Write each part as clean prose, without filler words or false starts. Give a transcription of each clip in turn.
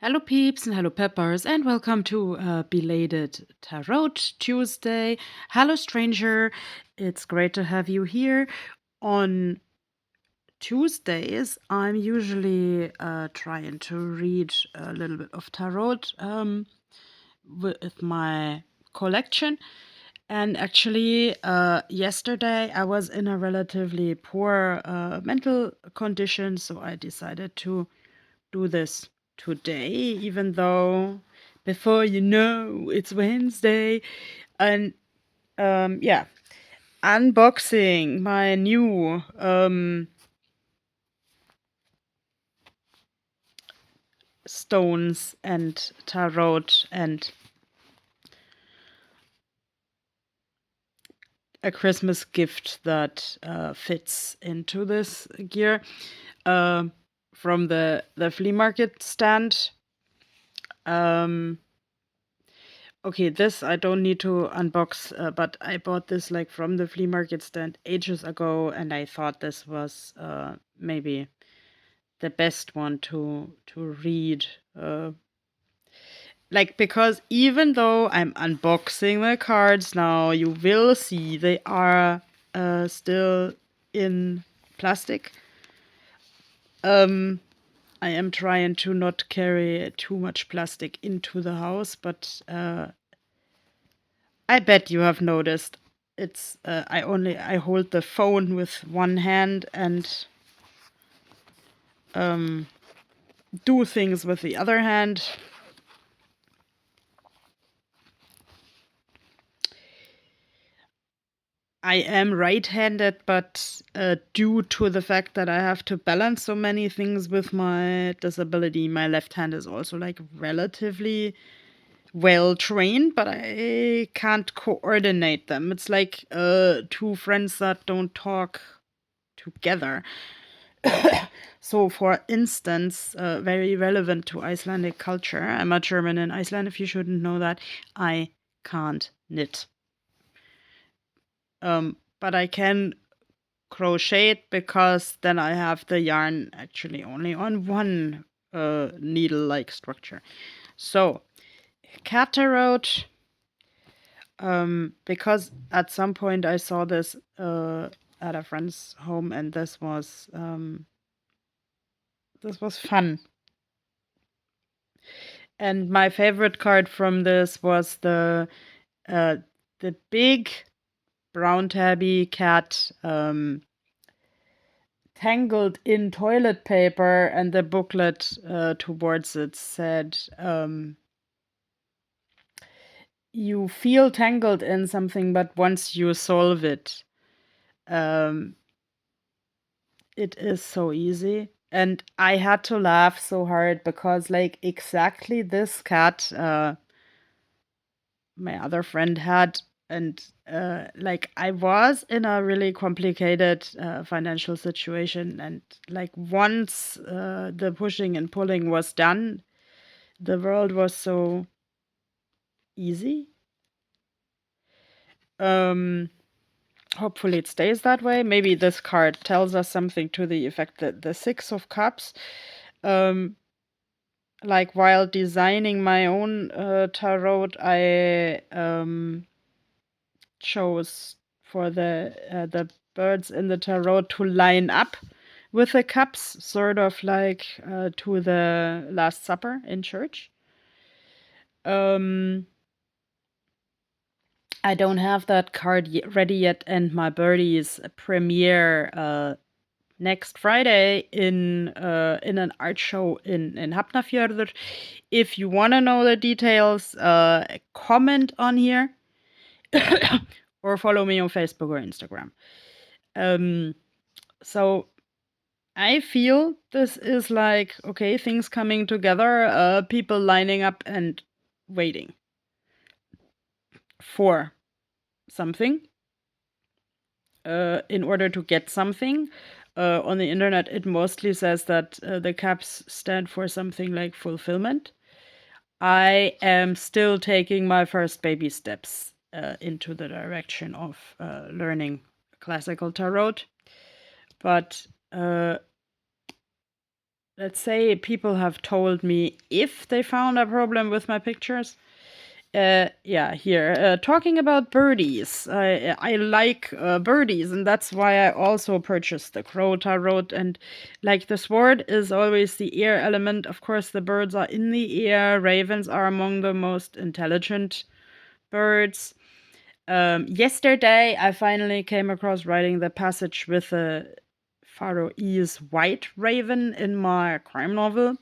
Hello, peeps, and hello, peppers, and welcome to belated Tarot Tuesday. Hello, stranger. It's great to have you here. On Tuesdays, I'm usually trying to read a little bit of tarot with my collection. And actually, yesterday I was in a relatively poor mental condition, so I decided to do this today, even though before you know it's Wednesday. And yeah, unboxing my new stones and tarot and a Christmas gift that fits into this gear uh, from the flea market stand. Um, Okay, this I don't need to unbox, but I bought this like from the flea market stand ages ago, and I thought this was maybe the best one to read. Like because even though I'm unboxing the cards now, you will see they are still in plastic. Um, I am trying to not carry too much plastic into the house, but I bet you have noticed. It's I hold the phone with one hand and um, do things with the other hand. I am right-handed, but due to the fact that I have to balance so many things with my disability, my left hand is also like relatively well trained, but I can't coordinate them. It's like two friends that don't talk together. So, for instance, very relevant to Icelandic culture, I'm a German in Iceland, if you shouldn't know that, I can't knit. But I can crochet it because then I have the yarn actually only on one needle-like structure. So, Catarot, because at some point I saw this at a friend's home, and this was fun. And my favorite card from this was uh, the big brown tabby cat tangled in toilet paper, and the booklet towards it said, "You feel tangled in something, but once you solve it, um, it is so easy." And I had to laugh so hard because, like, exactly this cat my other friend had. And like I was in a really complicated financial situation, and like once the pushing and pulling was done, the world was so easy. um Hopefully it stays that way. Maybe this card tells us something to the effect that the Six of Cups, um like while designing my own tarot, I chose for the birds in the tarot to line up with the cups, sort of like to the Last Supper in church. Um, I don't have that card ready yet, and my birdies premiere next Friday in an art show in Hafnarfjörður. If you want to know the details, comment on here or follow me on Facebook or Instagram. So I feel this is like, okay, things coming together, people lining up and waiting for something in order to get something. On the internet, it mostly says that the caps stand for something like fulfillment. I am still taking my first baby steps into the direction of learning classical tarot, but let's say people have told me if they found a problem with my pictures. Yeah, here. Talking about birdies. I like birdies, and that's why I also purchased the Crow Tarot. And like the sword is always the air element. Of course, the birds are in the air. Ravens are among the most intelligent birds. Yesterday, I finally came across writing the passage with the Faroese white raven in my crime novel.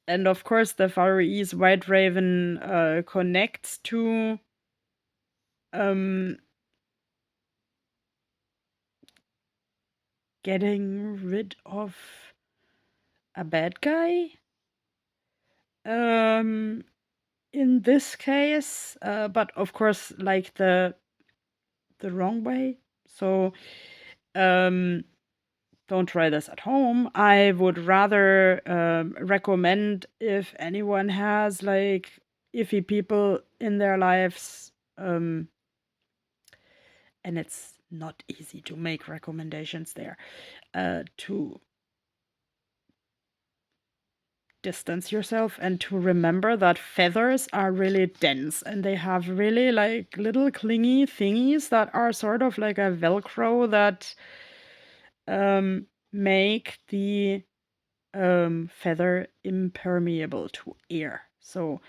And of course, the Faroese white raven connects to um, getting rid of a bad guy. In this case, but of course, like the wrong way. So, um, don't try this at home. I would rather recommend if anyone has like iffy people in their lives, and it's not easy to make recommendations there, to distance yourself and to remember that feathers are really dense and they have really like little clingy thingies that are sort of like a Velcro that make the feather impermeable to air. So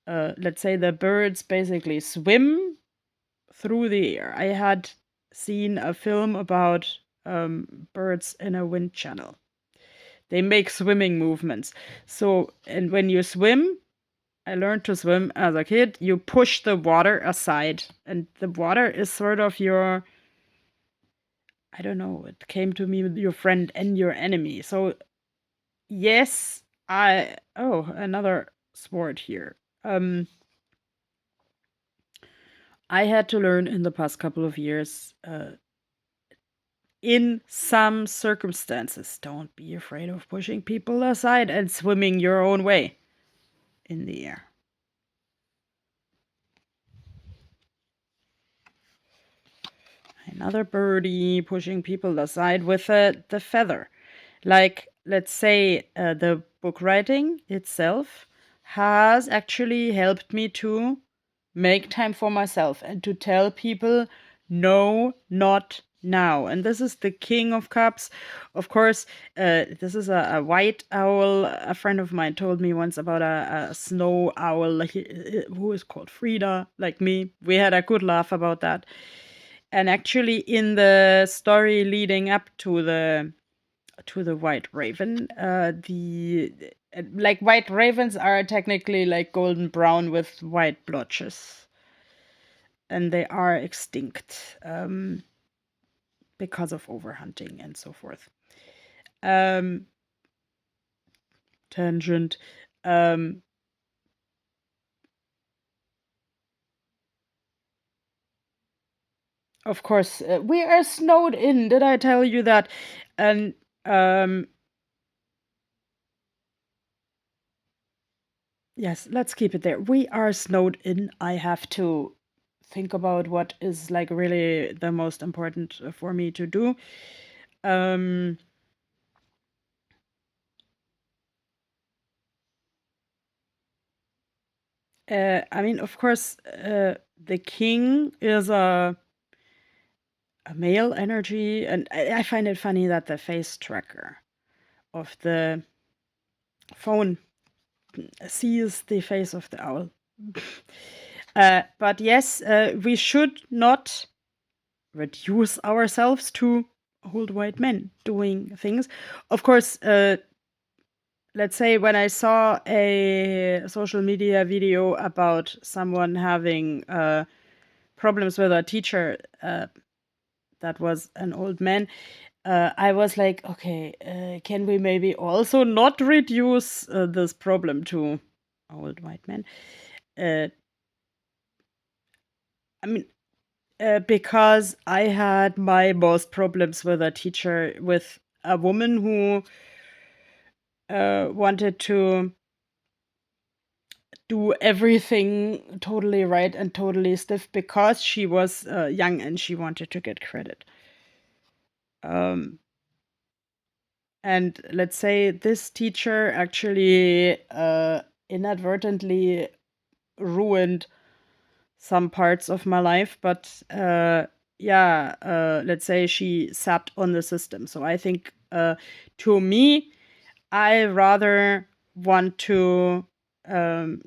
let's say the birds basically swim through the air. I had seen a film about birds in a wind channel. They make swimming movements. So, and when you swim, I learned to swim as a kid, you push the water aside, and the water is sort of your, I don't know, it came to me with your friend and your enemy. So, yes, another sport here. I had to learn in the past couple of years, in some circumstances, don't be afraid of pushing people aside and swimming your own way in the air. Another birdie pushing people aside with the feather. Like, let's say the book writing itself has actually helped me to make time for myself and to tell people, no, not now. And this is the King of Cups. Of course, this is a white owl. A friend of mine told me once about a snow owl who is called Frida, like me. We had a good laugh about that. And actually, in the story leading up to the white raven, the like white ravens are technically like golden brown with white blotches, and they are extinct because of overhunting and so forth. Tangent. Of course, we are snowed in. Did I tell you that? And yes, let's keep it there. We are snowed in. I have to think about what is like really the most important for me to do. Um, I mean, of course, the king is a male energy, and I find it funny that the face tracker of the phone sees the face of the owl. But yes, we should not reduce ourselves to old white men doing things. Of course, let's say when I saw a social media video about someone having problems with a teacher that was an old man, I was like, okay, can we maybe also not reduce this problem to old white men? I mean, because I had my most problems with a teacher, with a woman who wanted to do everything totally right and totally stiff because she was young and she wanted to get credit. Um, And let's say this teacher actually inadvertently ruined some parts of my life, but let's say she sapped on the system. So I think to me, I rather want to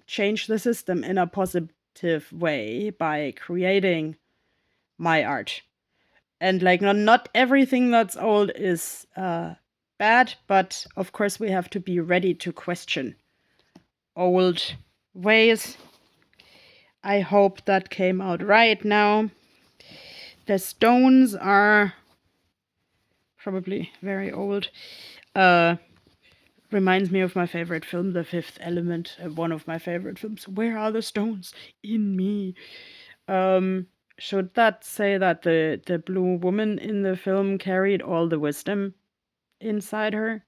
change the system in a positive way by creating my art. And like not everything that's old is bad, but of course we have to be ready to question old ways. I hope that came out right now. The stones are probably very old. Reminds me of my favorite film, The Fifth Element, one of my favorite films. Where are the stones in me? Should that say that the blue woman in the film carried all the wisdom inside her?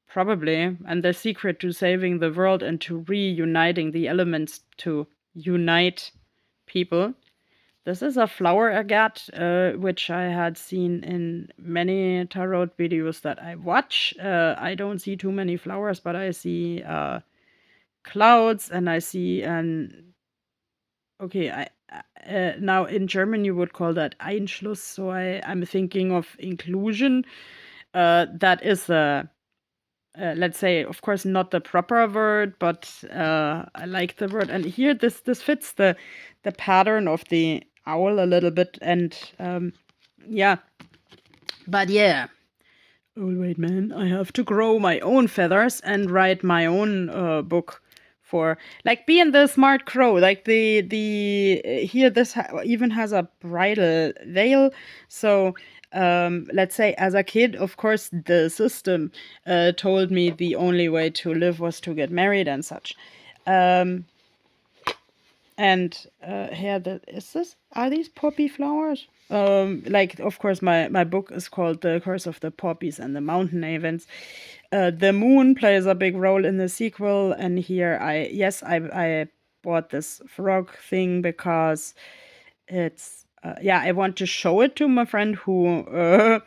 Probably. And the secret to saving the world and to reuniting the elements to unite people. This is a flower agate, which I had seen in many tarot videos that I watch. I don't see too many flowers, but I see clouds and I see an. Okay, now in German you would call that Einschluss, so I'm thinking of inclusion. That is a let's say, of course, not the proper word, but I like the word. And here, this fits the pattern of the owl a little bit, and yeah, but yeah. Oh wait, man, I have to grow my own feathers and write my own book for like being the smart crow. Like the here this even has a bridal veil, so let's say as a kid, of course, the system told me the only way to live was to get married and such. Um, and here, is this? Are these poppy flowers? Like, of course, my book is called The Curse of the Poppies and the Mountain Avens. The moon plays a big role in the sequel, and here I bought this frog thing because it's I want to show it to my friend who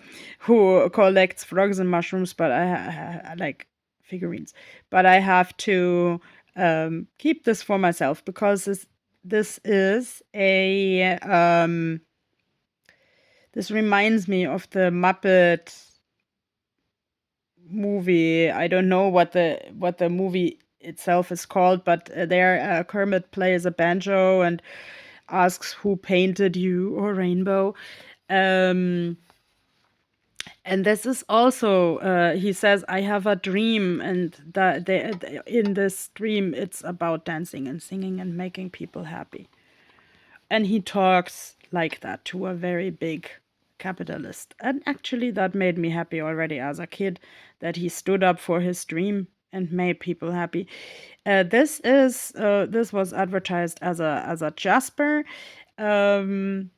collects frogs and mushrooms, but I like figurines. But I have to keep this for myself because this is a this reminds me of the Muppet movie. I don't know what the movie itself is called, but there Kermit plays a banjo and asks who painted you or rainbow. Um, and this is also he says I have a dream, and that in this dream it's about dancing and singing and making people happy. And he talks like that to a very big capitalist. And actually, that made me happy already as a kid that he stood up for his dream and made people happy. This was advertised as a Jasper, um,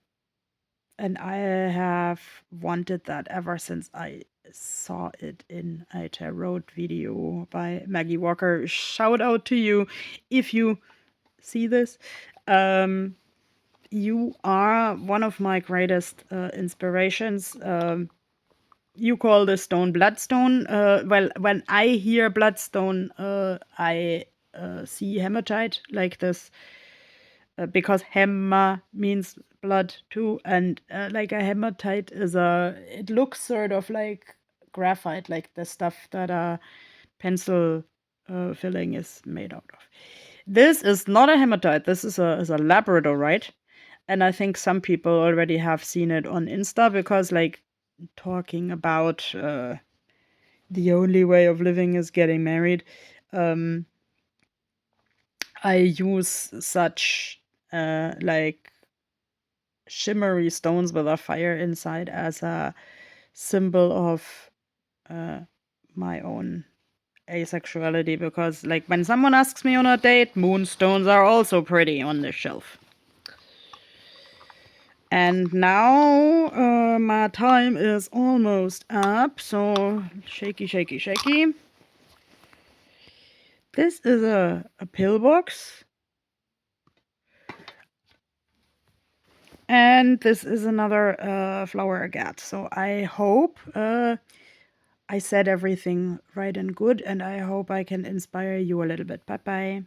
and I have wanted that ever since I saw it in a tarot video by Maggie Walker. Shout out to you if you see this. You are one of my greatest inspirations. You call the stone bloodstone. Well, when I hear bloodstone, I see hematite like this because hema means blood too, and like a hematite it looks sort of like graphite, like the stuff that a pencil filling is made out of. This is not a hematite. This is a labradorite. And I think some people already have seen it on Insta because, like, talking about the only way of living is getting married. Um, I use such like shimmery stones with a fire inside as a symbol of uh, my own asexuality because, like, when someone asks me on a date, moonstones are also pretty on the shelf. And now my time is almost up, so shaky, shaky, shaky. This is a pillbox. And this is another flower agate. So I hope I said everything right and good, and I hope I can inspire you a little bit. Bye bye.